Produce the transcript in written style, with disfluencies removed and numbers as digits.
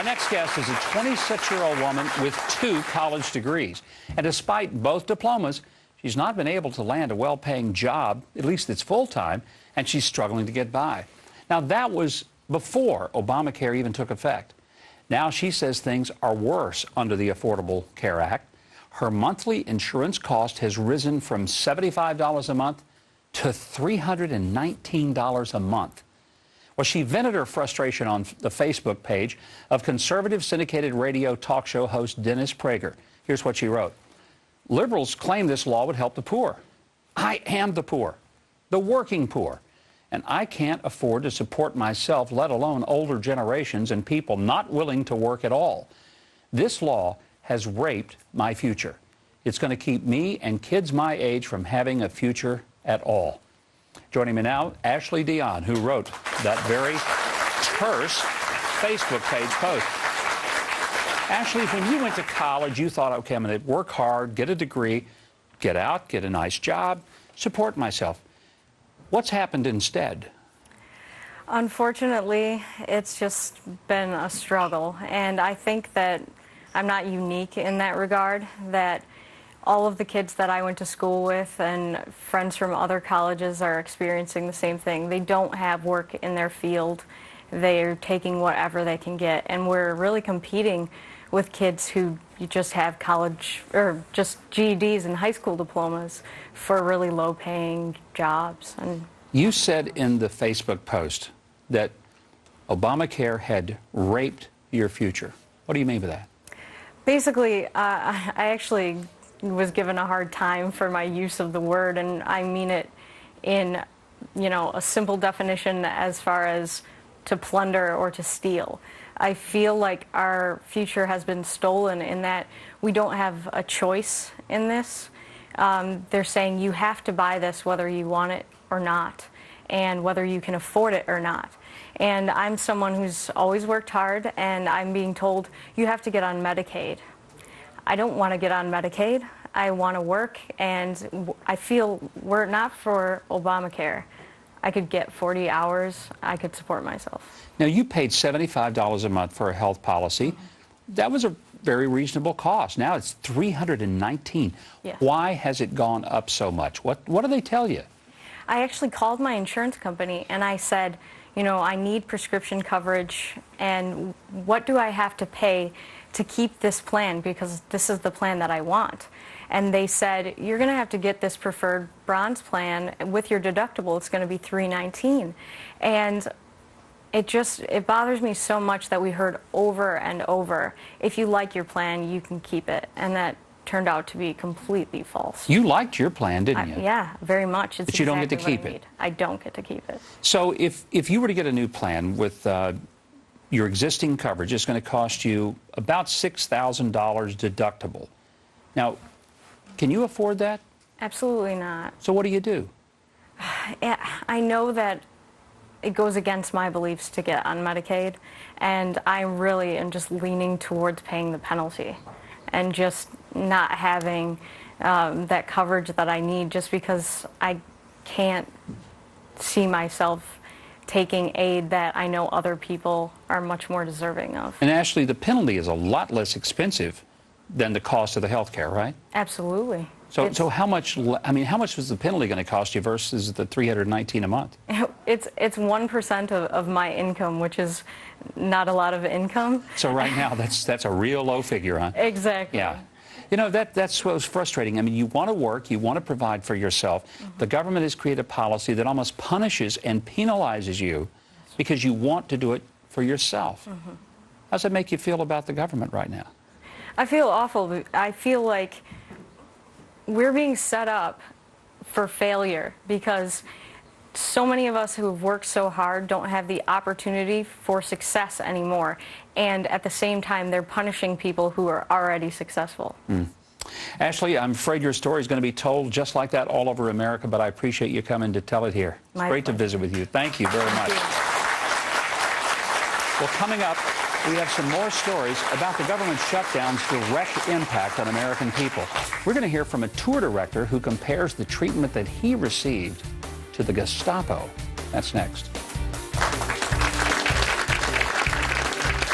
next guest is a 26-year-old woman with 2 college degrees. And despite both diplomas, she's not been able to land a well-paying job, at least it's full-time, and she's struggling to get by. Now, that was before Obamacare even took effect. Now she says things are worse under the Affordable Care Act. Her monthly insurance cost has risen from $75 a month to $319 a month. Well, she vented her frustration on the Facebook page of conservative syndicated radio talk show host Dennis Prager. Here's what she wrote. Liberals claim this law would help the poor. I am the poor, the working poor, and I can't afford to support myself, let alone older generations and people not willing to work at all. This law has raped my future. It's going to keep me and kids my age from having a future at all. Joining me now, Ashley Dion, who wrote that very terse Facebook page post. Ashley, when you went to college, you thought, okay, I'm going to work hard, get a degree, get out, get a nice job, support myself. What's happened instead? Unfortunately, it's just been a struggle, and I think that I'm not unique in that regard, that all of the kids that I went to school with and friends from other colleges are experiencing the same thing. They don't have work in their field. They're taking whatever they can get, and we're really competing with kids who just have college or just GEDs and high school diplomas for really low-paying jobs. And you said in the Facebook post that Obamacare had raped your future. What do you mean by that? Basically, I actually was given a hard time for my use of the word, and I mean it in, a simple definition as far as to plunder or to steal. I feel like our future has been stolen in that we don't have a choice in this. They're saying you have to buy this whether you want it or not, and whether you can afford it or not. And I'm someone who's always worked hard, and I'm being told you have to get on Medicaid. I don't want to get on Medicaid. I want to work, and I feel were it not for Obamacare, I could get 40 hours, I could support myself. Now, you paid $75 a month for a health policy. That was a very reasonable cost. Now it's $319. Yes. Why has it gone up so much? What do they tell you? I actually called my insurance company and I said, I need prescription coverage, and what do I have to pay to keep this plan, because this is the plan that I want. And they said, you're going to have to get this preferred bronze plan with your deductible. It's going to be $319. And it bothers me so much that we heard over and over, if you like your plan, you can keep it. And that turned out to be completely false. You liked your plan, didn't you? Yeah, very much. It's but you don't get to keep it. I don't get to keep it. So if you were to get a new plan with your existing coverage, it's going to cost you about $6,000 deductible. Now, can you afford that? Absolutely not. So what do you do? I know that it goes against my beliefs to get on Medicaid, and I really am just leaning towards paying the penalty and just not having that coverage that I need, just because I can't see myself taking aid that I know other people are much more deserving of. And Ashley, the penalty is a lot less expensive than the cost of the health care, right? Absolutely. So how much, how much was the penalty going to cost you versus the $319 a month? It's 1% of my income, which is not a lot of income. So right now, that's a real low figure, huh? Exactly. Yeah. That's what's frustrating. I mean, you want to work, you want to provide for yourself. The government has created a policy that almost punishes and penalizes you because you want to do it for yourself. How does that make you feel about the government right now? I feel awful. I feel like we're being set up for failure because so many of us who have worked so hard don't have the opportunity for success anymore. And at the same time, they're punishing people who are already successful. Ashley, I'm afraid your story is going to be told just like that all over America, but I appreciate you coming to tell it here. It's great to visit with you. Thank you very much. Well, coming up, we have some more stories about the government shutdown's direct impact on American people. We're going to hear from a tour director who compares the treatment that he received to the Gestapo. That's next.